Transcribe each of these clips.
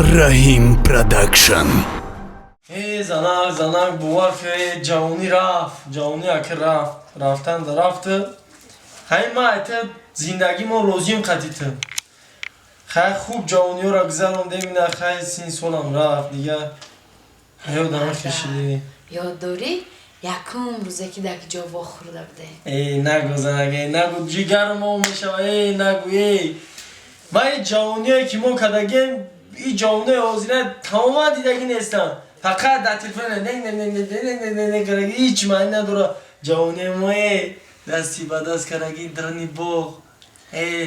Rahim Production. زنک بوار که جوانی جوانی اکر رفتن رفته خیلی ما ایتا زندگی ما روزیم قدیته خیلی خوب جوانی ها را گذرانده میده خیلی سین سالم رفت دیگه یادم کشیدی یاد داری؟ یکم روزه که در جا وا خورده بوده ای نگو زنگه نگو جگر ما میشه ای نگو ای ما این جوانی هایی که ما کدگیم این جوانی حاضره تمام دیدگی نیستن فقط در تلفن نه هیچ معنی نداره جوانی ما دستی به دست کرگی درنی باغ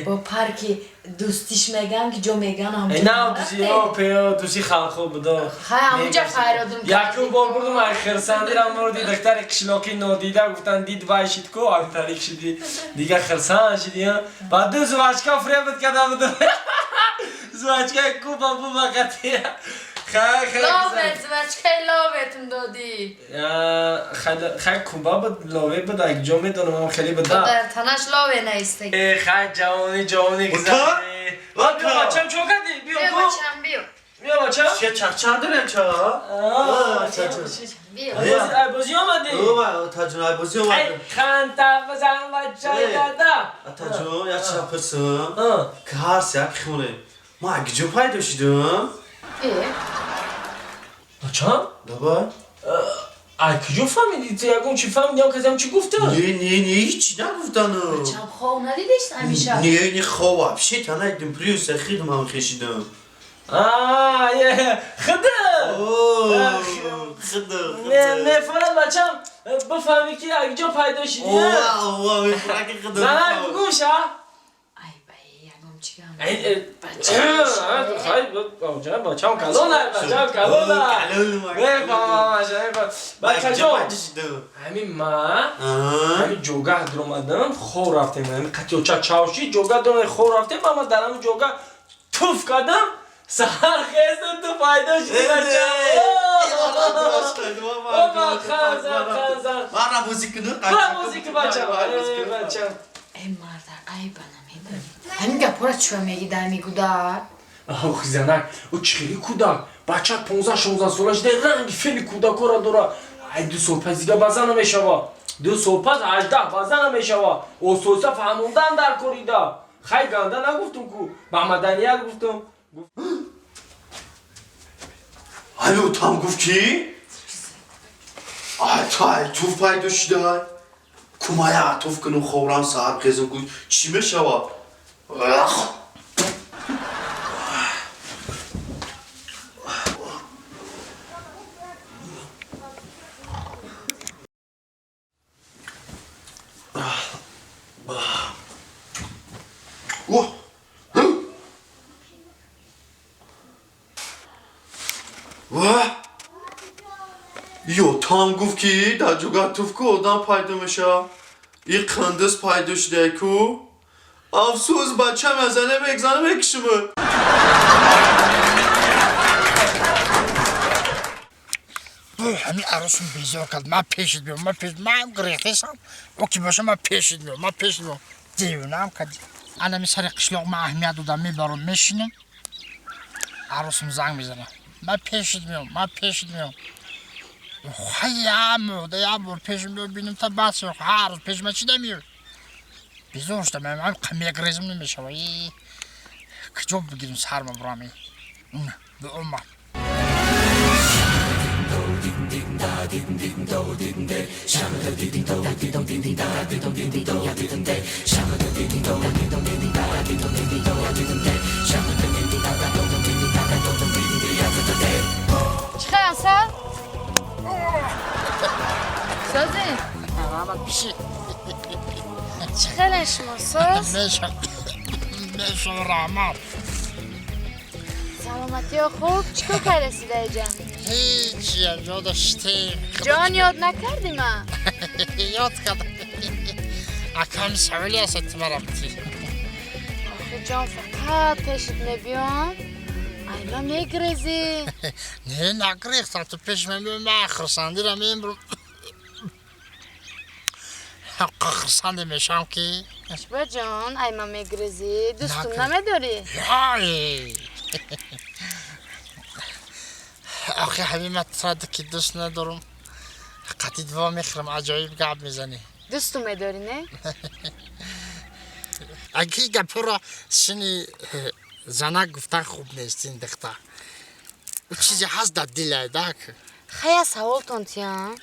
با پرک دوستیش میگم که جا میگن همونجا نه دوستی ها پیا دوستی خلقو بودا همونجا فیرادم یکم بار بردم ای خرسندی را موردی دکتر کشلاکی نادیده گفتن دید وایشید کو آن طریق شدی دیگه خرسان شدی بعد دو زواجکا فریبت کده بودم زواجکا کوبا بوبا کتی لابت زواجکای لابتم دادی خیلی کوبا بود لاوه بود اگه جا میدونم خیلی بود در تنش لاوه نیسته خیلی جوانی گذردی بیا بچم چون کردی بیا بچم بیا بیا بچم چه چرچر داریم چه بیا بازی آمدی اوه تاجون ای بازی اومده خان بزن بچه دادا تاجون یا چرا پرسم که هر سیاک خونه ما اگه جو پیدا شدم بچم دابا ای کجا فهمیدی تو یکم چی فهمیدی هم کسی هم چی گفته نه هیچی نگفتن بچم خواه ندیدشت همیشه نه خواب بشی تنه ایدیم پریوس خیدم هم خشیدم یه خدا خدا نه فراد بچم بفهمی که اگه جا پیدا شدی اوه میفرک خدا زنک بگوش ها ای بایی یکم چیگم خیلی بچم کلونه بچم کلونه بچه جان همین من همین جوگه در اومدم خور رفتیم همین قطیوچه چاوشی جوگه در اومدم خور رفتیم اما در همین جوگه توف کردم سهر خیستم تو فایده شدی بچه من موزیک نه موزیک بچه ای مرده ای بنمی همین گپا را چرا میگی در میگو در؟ آخ زنک او چخیلی کودک بچه 15-16 سالش ده رنگ فیلی کودک را داره ای 2 سال پس دیگه بزنه میشوه 2 سال پس 18 بزنه میشوه او سوسه فهموندن در کوریده خیلی گنده نگفتم کو به مدنیت گفتم الو تام گفت کی؟ تا توف پیدا شده کمایه توف کنو خورم سهر قیزم کن چی میشوه؟ یو تام گفت که در جوگه توف که آدم پیدا میشه این قندس پیدا شده کو افسوس بچه مزنه بگزنه بکشمه همین عروسم بیزار کرد من پیشت بیام من گریختیسم او که باشه من پیشت بیام دیونم کردی انا می سر قشلاق من اهمیت دادم میبارم میشینم عروسم زنگ میزنم من پیشت میام خیلی عموده یه بار پیشم بیام بینم تا بس هر روز پیش من چی نمیاد بیزار شدم من قمیه گریزم نمیشه کجا بگیرم سرم برامی به اومد چه اصلا؟ سازی؟ آمد بشی چه خیلی شما ساز؟ میشم رحمت سلامتی ها خوب؟ چیکار که رسیده جان؟ هیچی یادشتیم جان یاد نکردی من؟ یاد کردم اکم سوالی هست اتما رفتی آخه جان فقط پیشت نبیام اینا میگریزی نه نگریختم تو پیش من بیام من خرسندی را میبرم حق خرسنده میشم که با جان ایما میگریزی دوستم نمیداری؟ یای آخه همین مطرده که دوست ندارم قطعی دوا میخرم عجایب گپ میزنی دوستو میداری نه؟ اگه این گپ را سنی زنک گفتن خوب نیست این دختر او چیزی هست در دل دک خیلی سوال تونتیم 10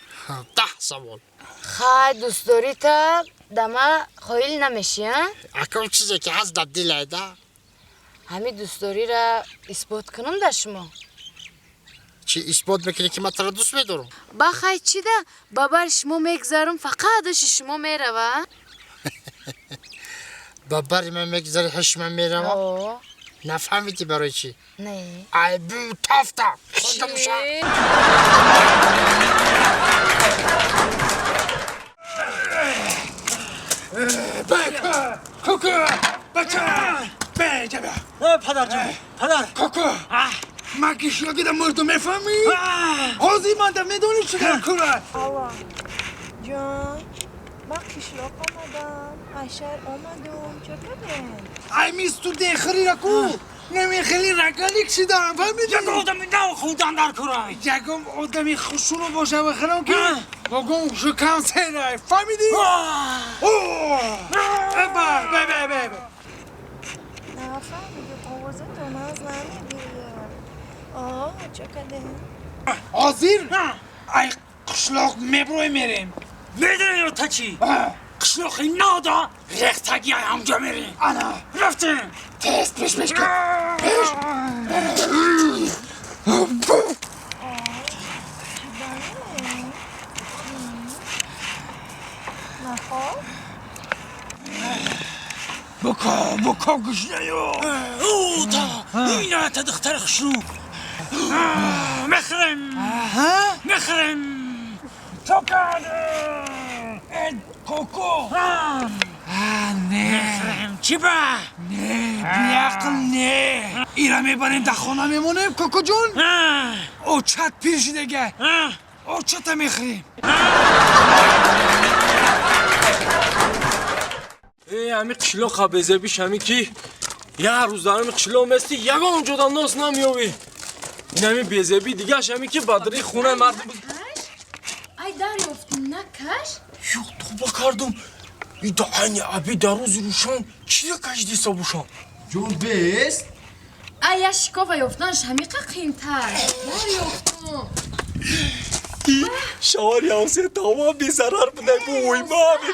سوال خیلی دوست داری تا دما خیلی نمیشی ها؟ اگه او چیزی که هست در دل دک همین دوست داری را اثبات کنم در شما چی اثبات میکنی که من تو را دوست میدارم با خیلی چی ده؟ بابر شما میگذارم فقط شما میروه بابری من میگذاری هشم میروم آه نفهمیدی برای چی نه ای بو تافتا خودم شد کوکو بچه بیا پدر جان پدر کوکو من کشیاگی در مردم میفهمی؟ حاضی من در میدونی چی در کوره آوا جان من قشلاق آمدم اشر آمدم چطوره؟ ای میستو دیخری را کو نمیخیلی رگالی کشی دارم فهمیدی؟ یک آدمی نه خودم در کوره یکم آدمی خوشونو باشه بخرم که بگم شکم سیره فهمیدی؟ بیا نفهمیدم آوازه تو ناز نمیگیره آه چقدر حاضر؟ ای قشلاق میبروی میریم میدونی رو تا چی؟ قشلاقی نادا ریختگی همجا میریم انا رفتیم تست پیش کن بکا گشنه یو او تا اینه تا دختر خشنو مخرم تو کرده کوکو نه چی با؟ نه بیاقل نه ایره میبریم در خانه میمونیم کوکو جون او چت پیرشی دیگه او چت میخریم همی قشلاق بزه بیش همی که یه روز دارم قشلاق مستی یگان جدا ناس نمیوی این همی بزه بی دیگه همی که بدری خونه مردم ای دریافتی نکش؟ یو تو بکردم ای دا aynı abi در روز روشان چیه کشیدی سابوشان جون بیست ای یا شکاف یافتنش همیقه قیمتر دریافتم شوار یاوسه تمام بی zarar بوده bu uyma abi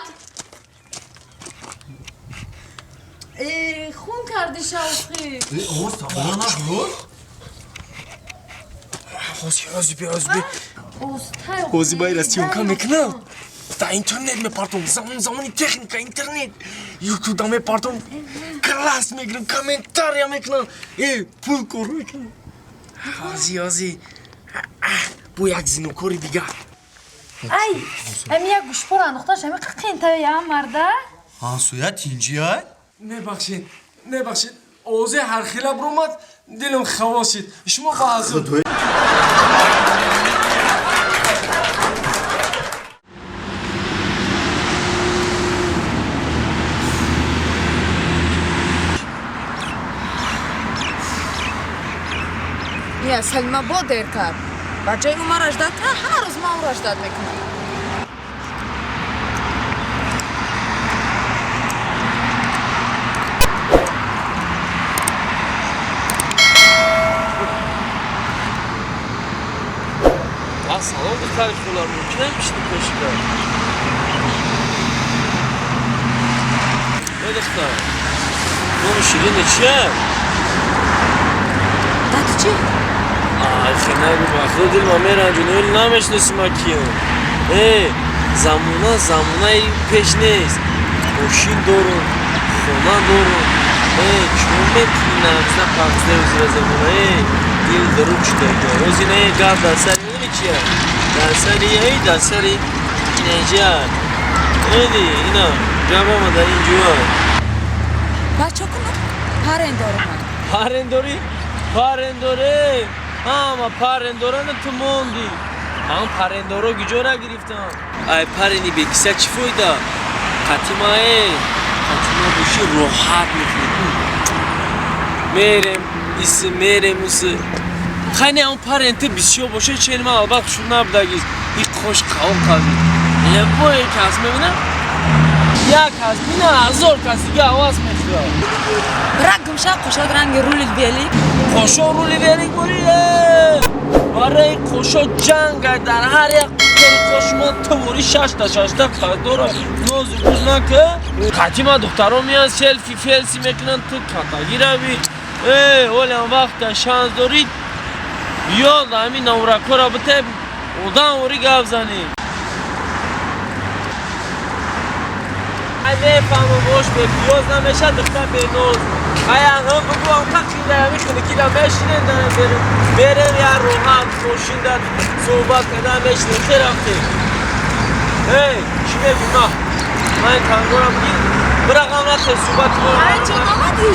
خون کردی شوخی آقا سابانا نخور Hozbi Hozbi bayra syomka میکنم در اینترنت میپارتم زمانی تکنیکا اینترنت یوتیوب دا میپارتم کلاس میگیرم کامنتاریا میکنم پول کار میکنم هازی bu یک زینوکوری دیگه ای همی یک گوشپار انداختنش همیقه قیمتر یا مرده هانسویا تینجی های؟ نبخشید اوزه هر خیلی برومد دلم خواسید شما با حضور یا سلمه با دیر کرد بچه او ما رجدت هر روز ما او رجدت میکنم سلام دختر خولا ممکنه میشتی پشیدن نه دختر نام شیرینه چیه؟ دادو چی؟ خیلی نگو بخدا دل ما میرنجونه ولی نمیشنسی ما کیم زمونه ای پیش نیست ماشین دارم خونه دارم چون میتونی نمزنه پاکسته وزیر زمونه دیل درو چیده روزی نه گرد در سری میدونی چیه؟ در سری اینجا ایدی اینا جمع آمده اینجا بچه کنم پرنداره اما پرنداره نه تو موندی اما پرنداره گجا نگرفتم ای پرندی به کسا چی فایده قطیما بوشی راحت میکنی میرم موسه Hani on parente bisiyor boşa çelme al bak şunlar da giz. Bir koş kavuk kazı. Ne bu kasme mi ne? Ya kasmi ne zor kasi ya avaz mekliyor. Bırak gümşak koşa grange rulil belik. Koşo ruli verik buraya. Barayı koşo canga dar her yak koşma tavuri şaşta kadora. Nozu buzna ke. Katima doktorom ya selfie felsi meknan tık kata girabi. Olan vakta şans dorit. Yol da mi navra kora bite. Odan ori gavzani. Ne famo boş be piyoz nameşa dıkta be noz. Ayağım bu anka kinderami kini meşine dene verir ya rohan koşunda soğuba kadar meşine teraftı. Hey şime günah. Ben kangora bugün bırak anlatı soğuba Ay canım hadi.